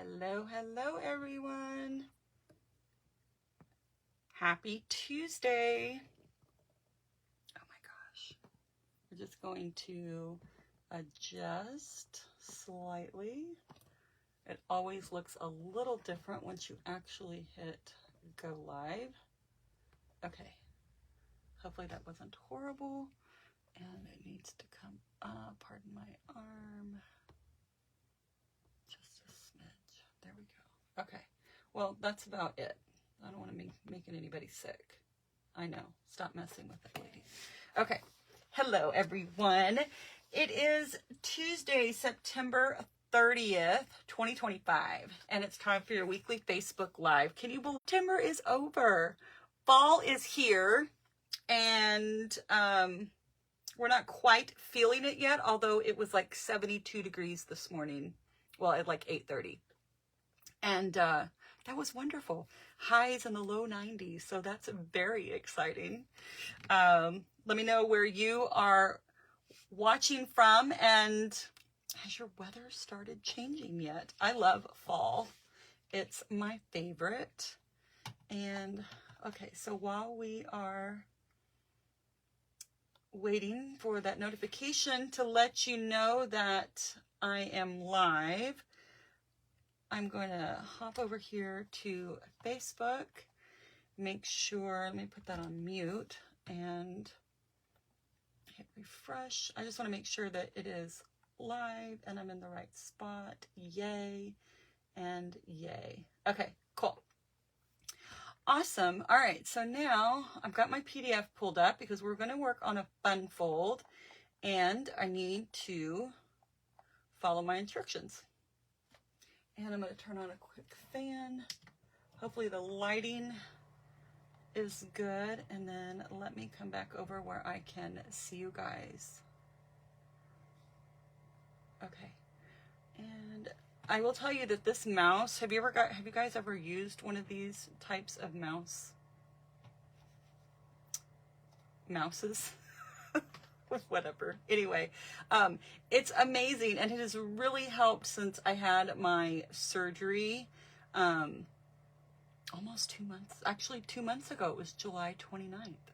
Hello, hello everyone. Happy Tuesday. Oh my gosh. We're just going to adjust slightly. It always looks a little different once you actually hit go live. Okay. Hopefully that wasn't horrible. And it needs to come up. Pardon my arm. Just a smidge. There we go. Okay. Well, that's about it. I don't want to be making anybody sick. I know. Stop messing with it, lady. Okay. Hello, everyone. It is Tuesday, September 30th, 2025, and it's time for your weekly Facebook Live. Can you believe September is over? Fall is here, and we're not quite feeling it yet, although it was like 72 degrees this morning. Well, at like 8:30. And that was wonderful. Highs in the low 90s, so that's very exciting. Let me know where you are watching from, and has your weather started changing yet? I love fall. It's my favorite. And okay, so while we are waiting for that notification to let you know that I am live, I'm going to hop over here to Facebook, make sure, let me put that on mute and hit refresh. I just want to make sure that it is live and I'm in the right spot. Yay and yay. Okay, cool. Awesome. All right, so now I've got my PDF pulled up because we're going to work on a fun fold, and I need to follow my instructions. And I'm going to turn on a quick fan. Hopefully the lighting is good. And then let me come back over where I can see you guys. Okay. And I will tell you that this mouse, have you guys ever used one of these types of mouses? Whatever. Anyway, it's amazing, and it has really helped since I had my surgery almost 2 months, actually 2 months ago. It was July 29th.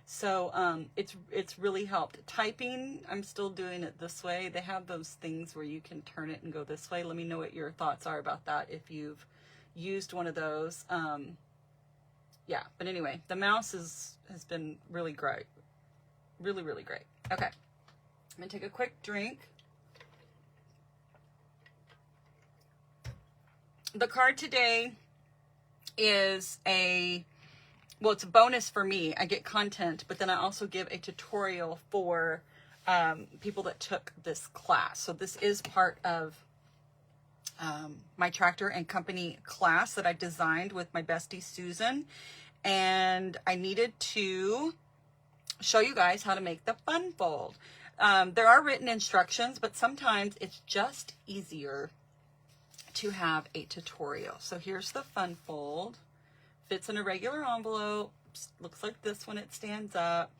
So it's really helped. Typing, I'm still doing it this way. They have those things where you can turn it and go this way. Let me know what your thoughts are about that if you've used one of those. Yeah, but anyway, the mouse has been really great. Really, really great. Okay, I'm gonna take a quick drink. The card today is it's a bonus for me. I get content, but then I also give a tutorial for people that took this class. So this is part of my Tractor and Company class that I designed with my bestie Susan, and I needed to show you guys how to make the fun fold. There are written instructions, but sometimes it's just easier to have a tutorial. So here's the fun fold. Fits in a regular envelope. Looks like this when it stands up.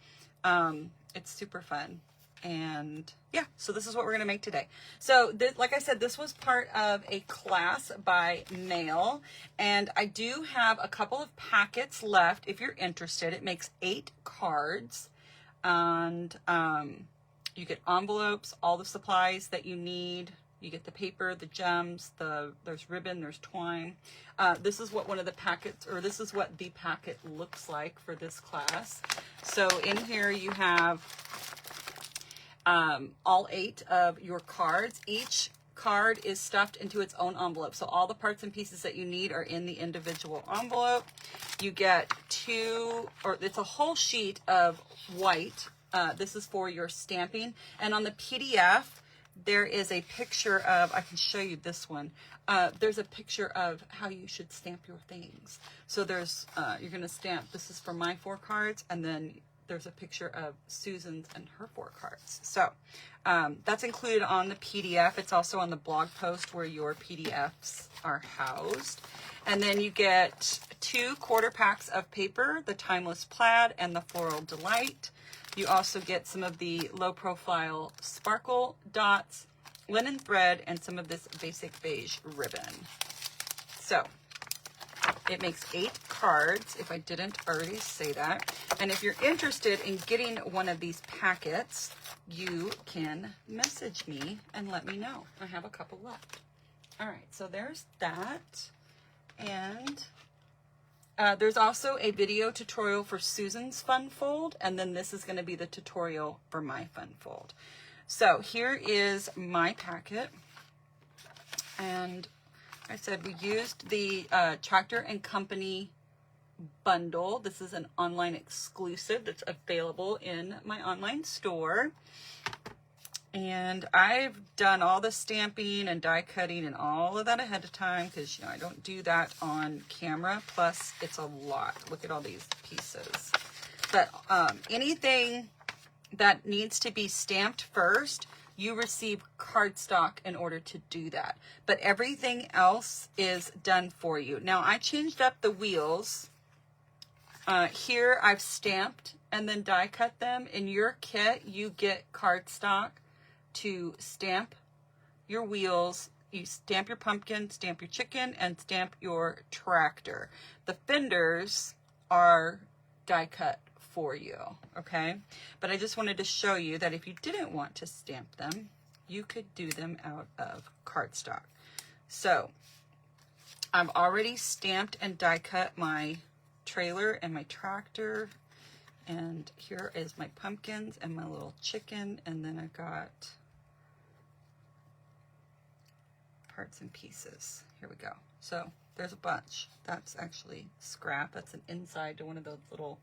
It's super fun. And yeah, so this is what we're going to make today. So like I said, this was part of a class by mail, and I do have a couple of packets left if you're interested. It makes 8 cards, and you get envelopes, all the supplies that you need. You get the paper, the gems, there's ribbon, there's twine. This is what this is what the packet looks like for this class. So in here you have all 8 of your cards. Each card is stuffed into its own envelope. So all the parts and pieces that you need are in the individual envelope. You get it's a whole sheet of white. This is for your stamping. And on the PDF, there is a picture of, I can show you this one. There's a picture of how you should stamp your things. So there's, you're going to stamp, this is for my 4 cards, and then there's a picture of Susan's and her 4 cards. So that's included on the PDF. It's also on the blog post where your PDFs are housed. And then you get 2 quarter packs of paper, the Timeless Plaid and the Floral Delight. You also get some of the low profile sparkle dots, linen thread, and some of this basic beige ribbon. so it makes 8 cards, if I didn't already say that. And if you're interested in getting one of these packets, you can message me and let me know. I have a couple left. All right, so there's that. And there's also a video tutorial for Susan's fun fold, and then this is going to be the tutorial for my fun fold. So here is my packet, and I said we used the Tractor and Company bundle. This is an online exclusive that's available in my online store. And I've done all the stamping and die cutting and all of that ahead of time because, you know, I don't do that on camera. Plus, it's a lot. Look at all these pieces. But anything that needs to be stamped first, you receive cardstock in order to do that. But everything else is done for you. Now, I changed up the wheels. Here, I've stamped and then die cut them. In your kit, you get cardstock to stamp your wheels. You stamp your pumpkin, stamp your chicken, and stamp your tractor. The fenders are die cut for you, okay? But I just wanted to show you that if you didn't want to stamp them, you could do them out of cardstock. So I've already stamped and die cut my trailer and my tractor, and here is my pumpkins and my little chicken, and then I've got parts and pieces. Here we go. So there's a bunch. That's actually scrap. That's an inside to one of those little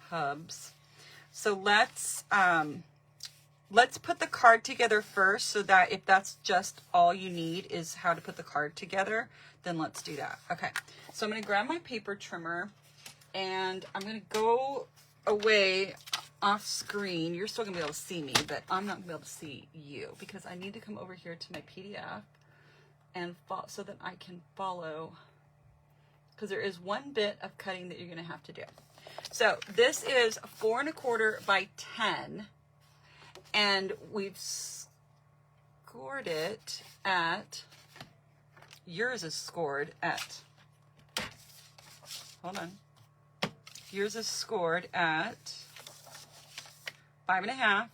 hubs. So let's put the card together first, so that if that's just all you need is how to put the card together, then let's do that. Okay, so I'm going to grab my paper trimmer and I'm going to go away off screen. You're still going to be able to see me, but I'm not going to be able to see you because I need to come over here to my PDF and so that I can follow, because there is one bit of cutting that you're going to have to do. So this is 4 1/4 by 10, and we've scored it at, yours is scored at, hold on, yours is scored at 5 1/2,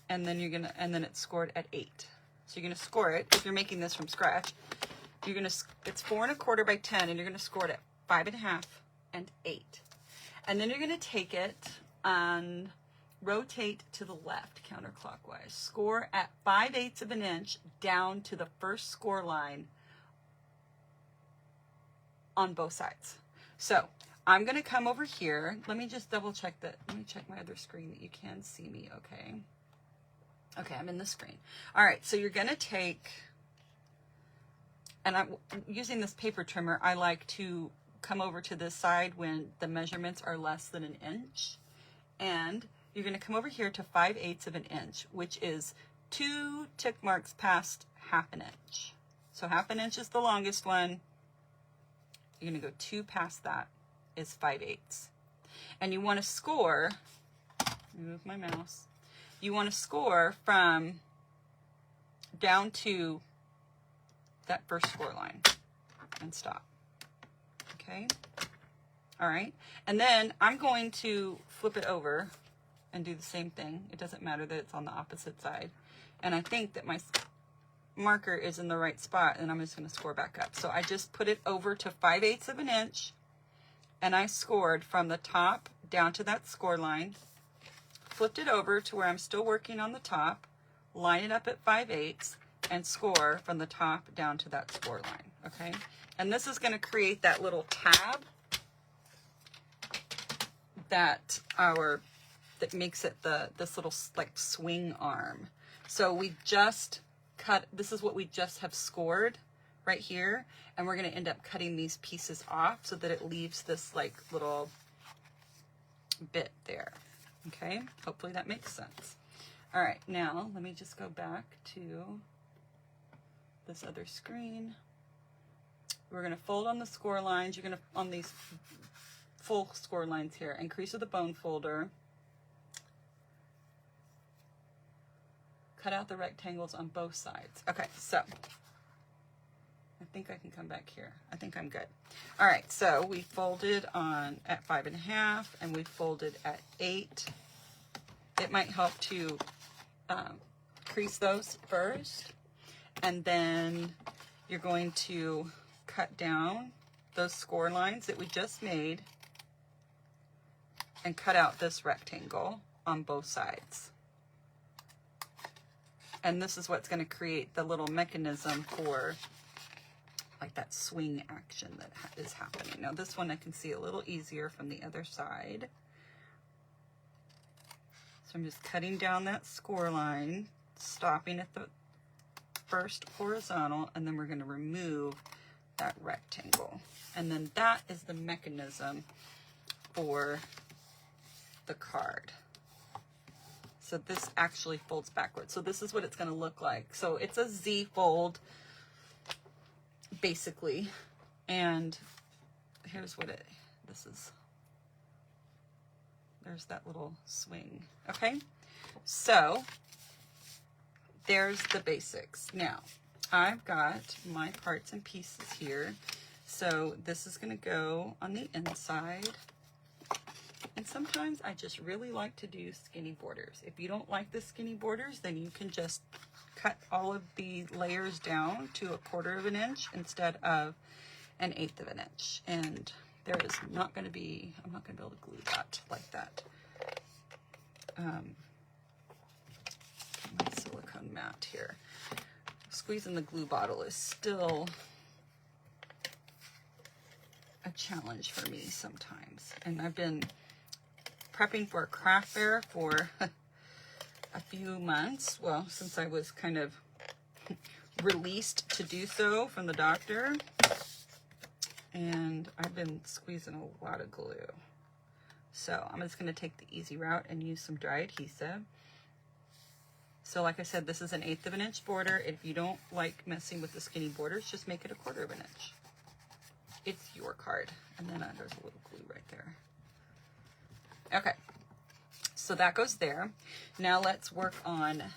and then and then it's scored at 8. So you're going to score it, if you're making this from scratch, you're going to, it's 4 1/4 by 10, and you're going to score it at 5 1/2 and 8. And then you're going to take it and rotate to the left counterclockwise. Score at 5/8 of an inch down to the first score line on both sides. So I'm going to come over here. Let me just double check that. Let me check my other screen that you can see me okay. Okay, I'm in the screen. All right, so you're going to take, and I'm using this paper trimmer, I like to come over to this side when the measurements are less than an inch. And you're going to come over here to 5/8 of an inch, which is 2 tick marks past 1/2 an inch. So 1/2 an inch is the longest one. You're going to go 2 past that is 5/8. And you want to score, move my mouse, you want to score from down to that first score line and stop. Okay? All right. And then I'm going to flip it over and do the same thing. It doesn't matter that it's on the opposite side. And I think that my marker is in the right spot, and I'm just going to score back up. So I just put it over to 5/8 of an inch, and I scored from the top down to that score line, flipped it over to where I'm still working on the top, line it up at 5/8, and score from the top down to that score line, okay? And this is going to create that little tab that makes it this little like swing arm. So we just cut, this is what we just have scored right here, and we're going to end up cutting these pieces off so that it leaves this like little bit there. Okay, hopefully that makes sense. All right, now let me just go back to this other screen. We're going to fold on the score lines. You're going to, on these full score lines here, increase with the bone folder. Cut out the rectangles on both sides. Okay, so I think I can come back here. I think I'm good. All right, so we folded on at 5.5 and we folded at 8. It might help to crease those first, and then you're going to cut down those score lines that we just made and cut out this rectangle on both sides. And this is what's going to create the little mechanism for like that swing action that is happening. Now this one I can see a little easier from the other side. So I'm just cutting down that score line, stopping at the first horizontal, and then we're going to remove that rectangle. And then that is the mechanism for the card. So this actually folds backwards. So this is what it's going to look like. So it's a Z fold, basically. And here's what there's that little swing. Okay, so there's the basics. Now I've got my parts and pieces here. So this is going to go on the inside. And sometimes I just really like to do skinny borders. If you don't like the skinny borders, then you can just cut all of the layers down to 1/4 of an inch instead of 1/8 of an inch. And there is not going to be, I'm not going to be able to glue that like that. My silicone mat here. Squeezing the glue bottle is still a challenge for me sometimes. And I've been prepping for a craft fair for a few months. Well, since I was kind of released to do so from the doctor. And I've been squeezing a lot of glue. So I'm just going to take the easy route and use some dry adhesive. So like I said, this is 1/8 of an inch border. If you don't like messing with the skinny borders, just make it 1/4 of an inch. It's your card. And then there's a little glue right there. Okay, so that goes there. Now let's work on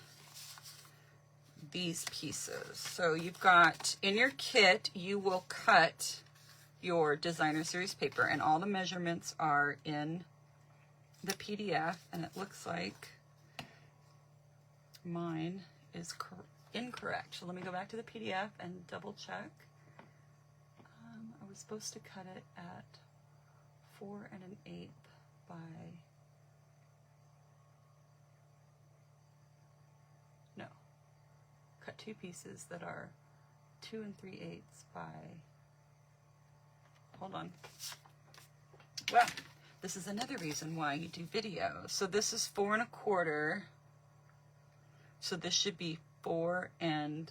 these pieces. So you've got, in your kit, you will cut your designer series paper, and all the measurements are in the PDF, and it looks like mine is incorrect. So let me go back to the PDF and double check. I was supposed to cut it at 4 1/8 by, no, cut 2 pieces that are 2 3/8 by, hold on. Well, this is another reason why you do videos. So this is 4 1/4. So this should be 4 1/8.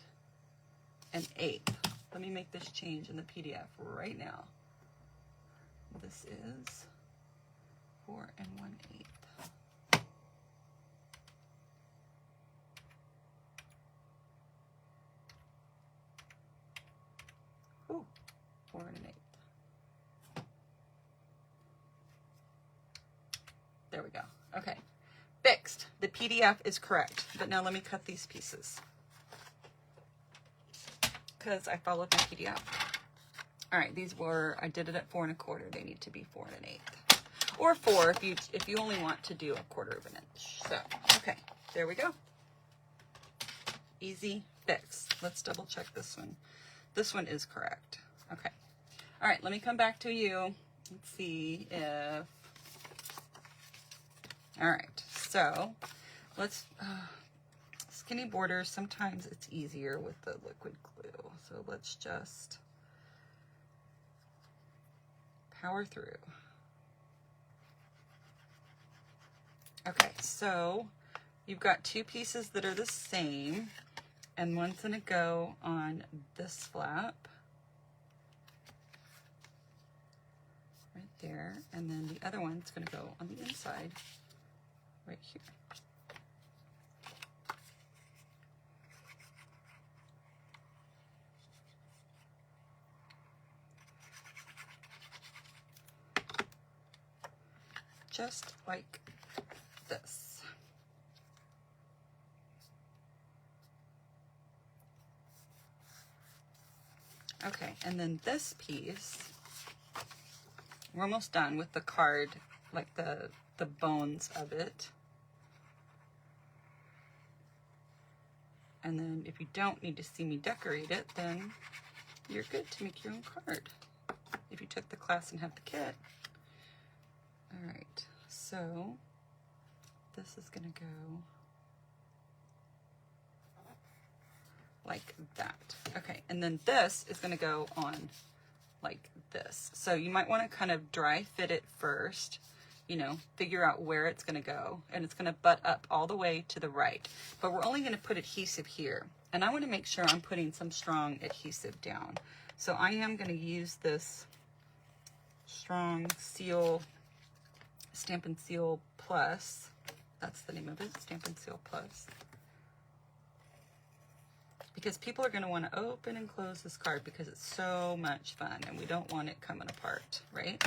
Let me make this change in the PDF right now. This is 4 1/8. Ooh, 4 1/8. There we go. Okay, fixed. The PDF is correct. But now let me cut these pieces, because I followed my PDF. All right, these were, I did it at 4 1/4. They need to be 4 1/8, or 4 if you only want to do 1/4 of an inch. So, okay, there we go. Easy fix. Let's double check this one. This one is correct. Okay. All right, let me come back to you. Let's see if, all right, so let's, skinny borders, sometimes it's easier with the liquid glue. So let's just power through. Okay, so you've got 2 pieces that are the same, and one's gonna go on this flap right there, and then the other one's gonna go on the inside right here. Just like this. Okay, and then this piece, we're almost done with the card, like the bones of it. And then if you don't need to see me decorate it, then you're good to make your own card if you took the class and have the kit. All right, so this is gonna go like that. Okay, and then this is gonna go on like this. So you might wanna kind of dry fit it first, you know, figure out where it's gonna go, and it's gonna butt up all the way to the right. But we're only gonna put adhesive here. And I wanna make sure I'm putting some strong adhesive down. So I am gonna use this Strong Seal, Stamp and Seal Plus. That's the name of it, Stamp and Seal Plus. Because people are going to want to open and close this card because it's so much fun and we don't want it coming apart, right?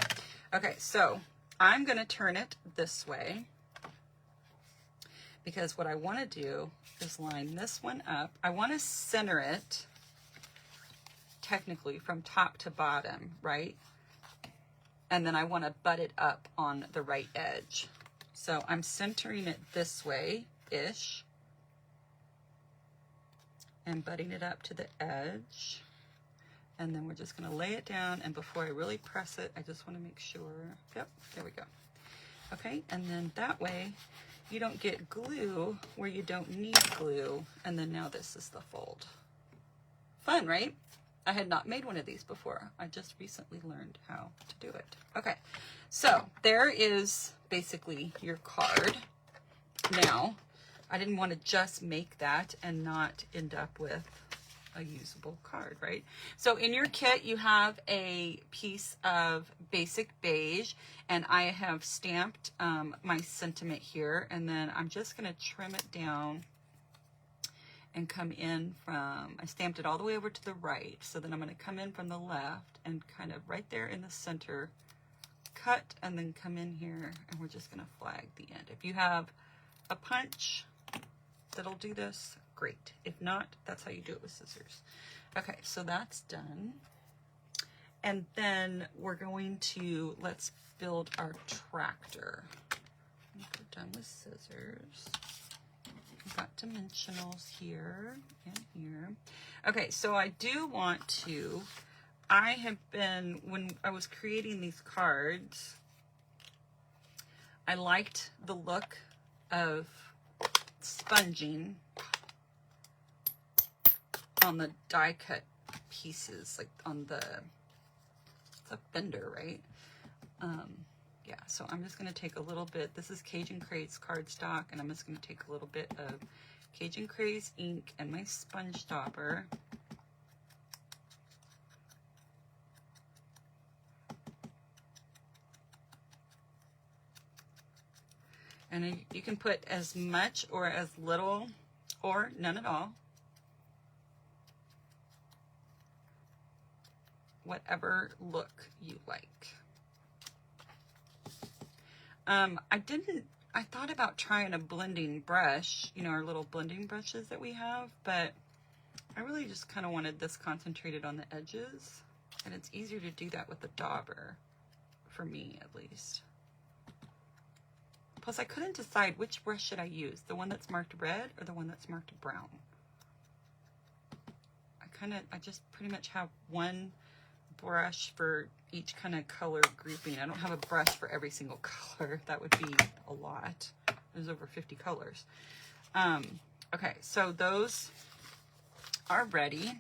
Okay, so I'm going to turn it this way because what I want to do is line this one up. I want to center it technically from top to bottom, right? And then I want to butt it up on the right edge. So I'm centering it this way-ish and butting it up to the edge. And then we're just gonna lay it down, and before I really press it, I just wanna make sure, yep, there we go. Okay, and then that way you don't get glue where you don't need glue. And then now this is the fold. Fun, right? I had not made one of these before. I just recently learned how to do it. Okay, so there is basically your card. Now, I didn't want to just make that and not end up with a usable card, right? So in your kit, you have a piece of basic beige, and I have stamped my sentiment here, and then I'm just going to trim it down and come in from, I stamped it all the way over to the right, so then I'm going to come in from the left and kind of right there in the center, cut, and then come in here, and we're just going to flag the end. If you have a punch that'll do this, great. If not, that's how you do it with scissors. Okay, so that's done. And then we're going to, let's build our tractor. We're done with scissors. We've got dimensionals here and here. Okay, so I do want to, I have been, when I was creating these cards, I liked the look of sponging on the die cut pieces, like on the, it's a fender, right? Yeah, so I'm just going to take a little bit, this is Cajun Craze cardstock, and I'm just going to take a little bit of Cajun Craze ink and my sponge stopper. And you can put as much or as little or none at all. Whatever look you like. I thought about trying a blending brush, you know, our little blending brushes that we have, but I really just kind of wanted this concentrated on the edges, and it's easier to do that with the dauber, for me at least. Plus, I couldn't decide which brush should I use, the one that's marked red or the one that's marked brown. I just pretty much have one brush for each kind of color grouping. I don't have a brush for every single color. That would be a lot. There's over 50 colors. Okay, so those are ready.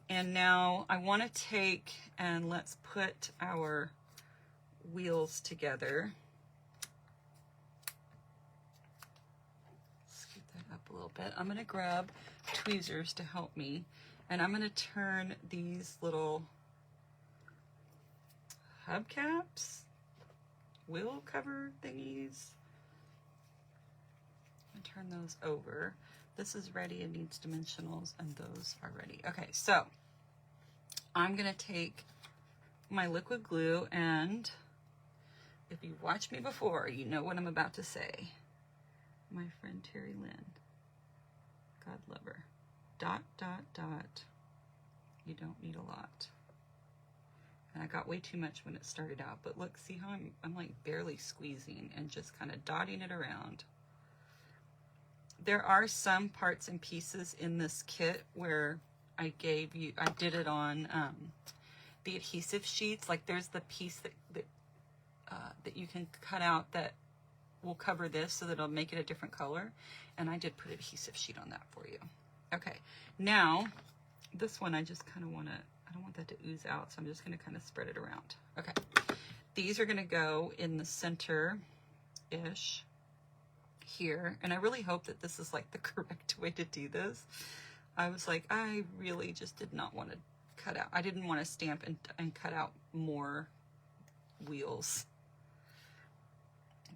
And now I want to take and let's put our wheels together. Scoot that up a little bit. I'm going to grab tweezers to help me. And I'm going to turn these little hubcaps, wheel cover thingies, and turn those over. This is ready and needs dimensionals, and those are ready. Okay, so I'm gonna take my liquid glue, and if you watched me before, you know what I'm about to say. My friend Terry Lynn, God love her. Dot, dot, dot. You don't need a lot. And I got way too much when it started out, but look, see how I'm like barely squeezing and just kind of dotting it around. There are some parts and pieces in this kit where I did it on the adhesive sheets. Like there's the piece that you can cut out that will cover this so that it'll make it a different color. And I did put an adhesive sheet on that for you. Okay, now this one I just kind of want to, I don't want that to ooze out, so I'm just going to kind of spread it around. Okay, these are going to go in the center-ish here, and I really hope that this is like the correct way to do this. I was like, I really just did not want to cut out, I didn't want to stamp and cut out more wheels.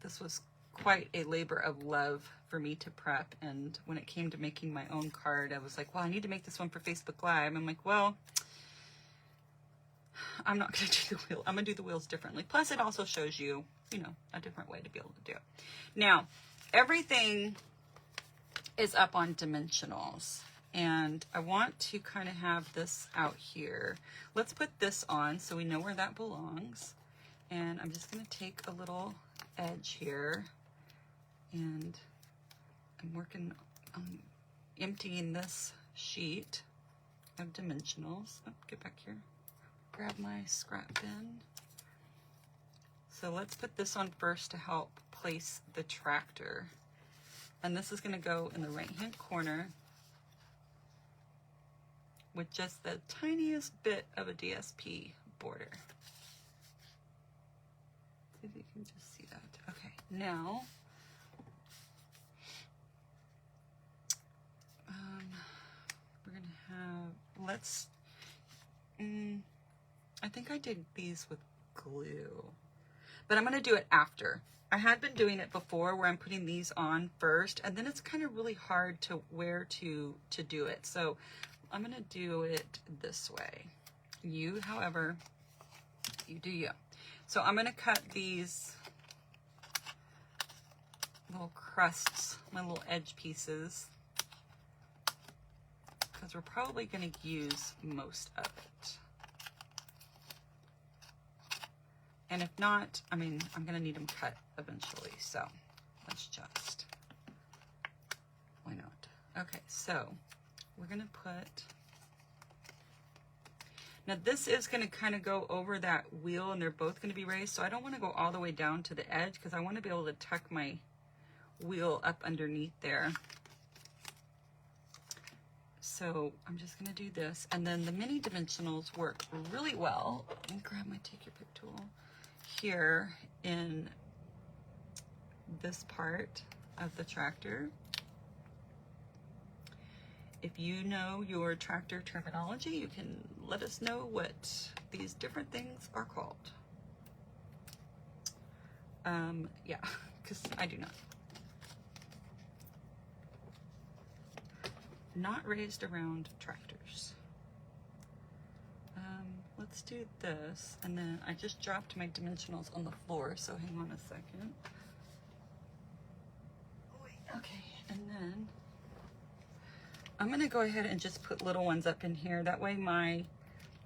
This was quite a labor of love for me to prep, and when it came to making my own card, I was like, well, I need to make this one for Facebook Live. I'm like, well, I'm not going to do the wheel. I'm going to do the wheels differently. Plus, it also shows you, you know, a different way to be able to do it. Now, everything is up on dimensionals, and I want to kind of have this out here. Let's put this on so we know where that belongs. And I'm just going to take a little edge here, and I'm working on emptying this sheet of dimensionals. Oh, get back here. Grab my scrap bin. So let's put this on first to help place the tractor. And this is going to go in the right-hand corner with just the tiniest bit of a DSP border. See if you can just see that. Okay, now we're going to have, let's, I think I did these with glue, but I'm going to do it after. I had been doing it before where I'm putting these on first, and then it's kind of really hard to where to do it. So I'm going to do it this way. You, however, you do you. So I'm going to cut these little crusts, my little edge pieces, because we're probably going to use most of it. And if not, I mean, I'm going to need them cut eventually, so let's just, why not? Okay, so we're going to put, now this is going to kind of go over that wheel, and they're both going to be raised, so I don't want to go all the way down to the edge because I want to be able to tuck my wheel up underneath there. So I'm just going to do this, and then the mini dimensionals work really well. Let me grab my Take Your Pick tool here in this part of the tractor. If you know your tractor terminology, you can let us know what these different things are called. Yeah, because I do not. Not raised around tractors. Let's do this, and then I just dropped my dimensionals on the floor, so hang on a second. Okay, and then I'm gonna go ahead and just put little ones up in here. That way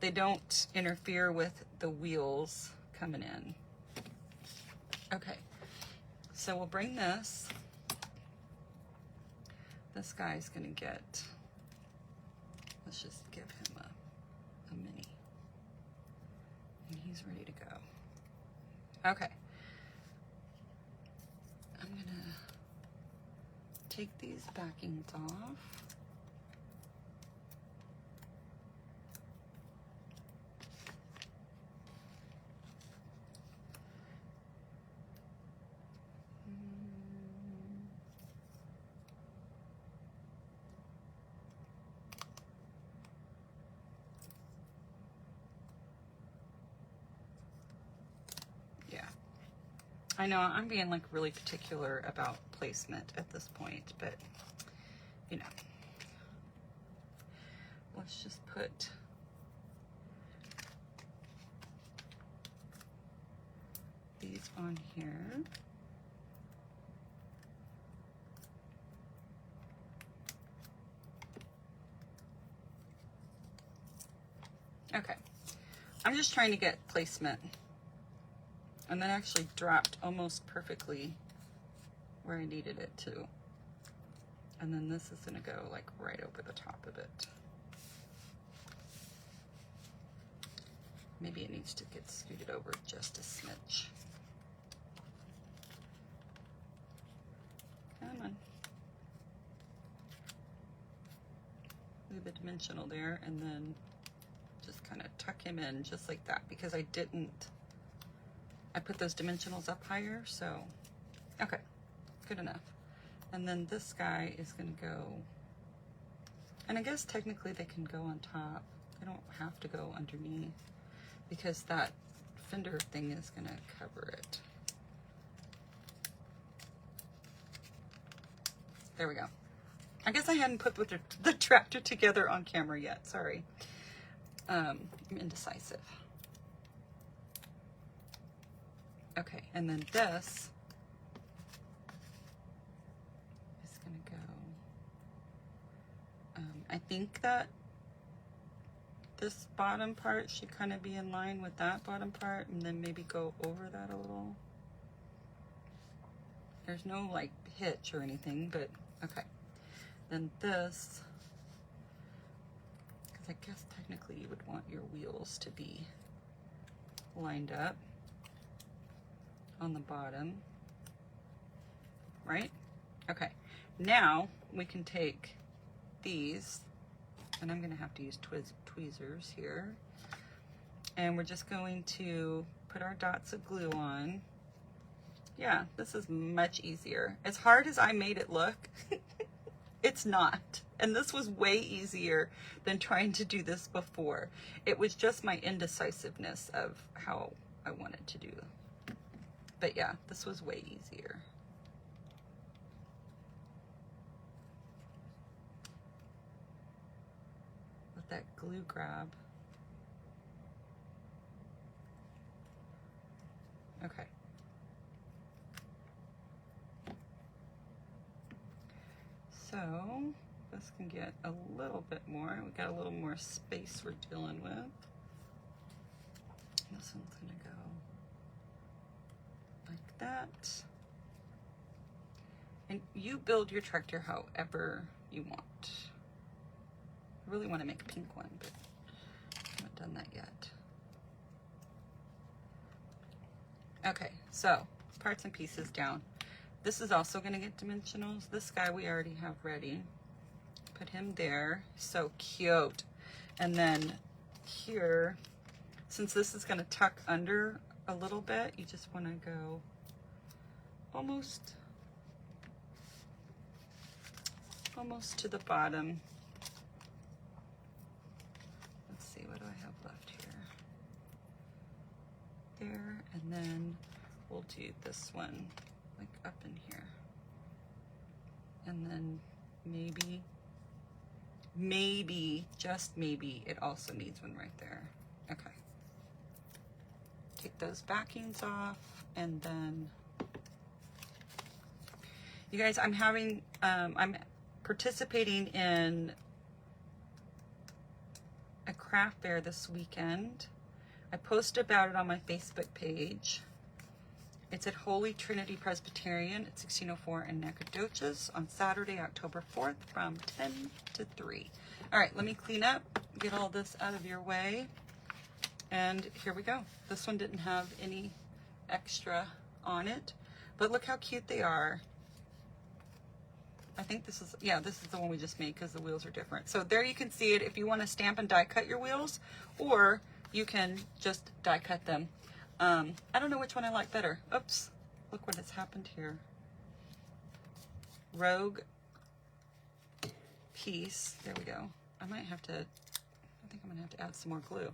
they don't interfere with the wheels coming in. Okay, so we'll bring this. This guy's gonna get, let's just give him a mini. And he's ready to go. Okay. I'm gonna take these backings off. I know I'm being like really particular about placement at this point, but you know, let's just put these on here. Okay, I'm just trying to get placement. And that actually dropped almost perfectly where I needed it to. And then this is gonna go like right over the top of it. Maybe it needs to get scooted over just a smidge. Come on. Leave a dimensional there and then just kind of tuck him in just like that because I put those dimensionals up higher, so, okay, good enough. And then this guy is gonna go, and I guess technically they can go on top. They don't have to go underneath because that fender thing is gonna cover it. There we go. I guess I hadn't put the tractor together on camera yet, sorry. I'm indecisive. Okay, and then this is gonna go, I think that this bottom part should kind of be in line with that bottom part and then maybe go over that a little. There's no like hitch or anything, but okay. Then this, because I guess technically you would want your wheels to be lined up on the bottom, right? Okay, now we can take these, and I'm gonna have to use tweezers here, and we're just going to put our dots of glue on. Yeah, this is much easier. As hard as I made it look, it's not. And this was way easier than trying to do this before. It was just my indecisiveness of how I wanted to do. But yeah, this was way easier. Let that glue grab. Okay. So this can get a little bit more. We got a little more space we're dealing with. This one's gonna go like that. And you build your tractor however you want. I really want to make a pink one, but I haven't done that yet. Okay, so parts and pieces down. This is also going to get dimensionals. This guy we already have ready. Put him there. So cute. And then here, since this is going to tuck under a little bit, you just want to go almost to the bottom. Let's see, what do I have left here? There, and then we'll do this one like up in here. And then maybe, just maybe, it also needs one right there. Okay. Take those backings off, and then, you guys, I'm participating in a craft fair this weekend. I posted about it on my Facebook page. It's at Holy Trinity Presbyterian at 1604 in Nacogdoches on Saturday, October 4th from 10 to 3. All right, let me clean up, get all this out of your way. And here we go. This one didn't have any extra on it, but look how cute they are. I think this is, yeah, this is the one we just made because the wheels are different. So there you can see it if you want to stamp and die cut your wheels, or you can just die cut them. I don't know which one I like better. Oops, look what has happened here. Rogue piece, there we go. I think I'm gonna have to add some more glue.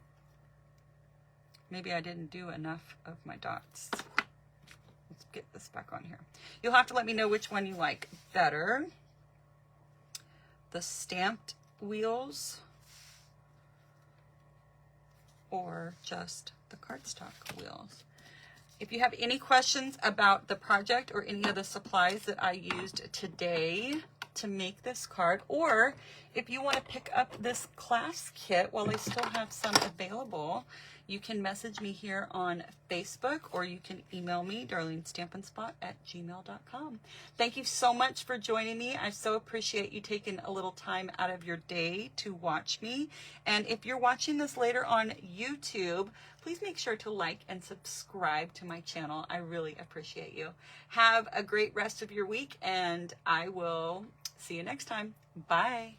Maybe I didn't do enough of my dots. Let's get this back on here. You'll have to let me know which one you like better. The stamped wheels or just the cardstock wheels. If you have any questions about the project or any of the supplies that I used today, to make this card, or if you want to pick up this class kit while I still have some available, you can message me here on Facebook, or you can email me, darlenestampinspot@gmail.com. Thank you so much for joining me. I so appreciate you taking a little time out of your day to watch me. And if you're watching this later on YouTube, please make sure to like and subscribe to my channel. I really appreciate you. Have a great rest of your week, and I will see you next time. Bye.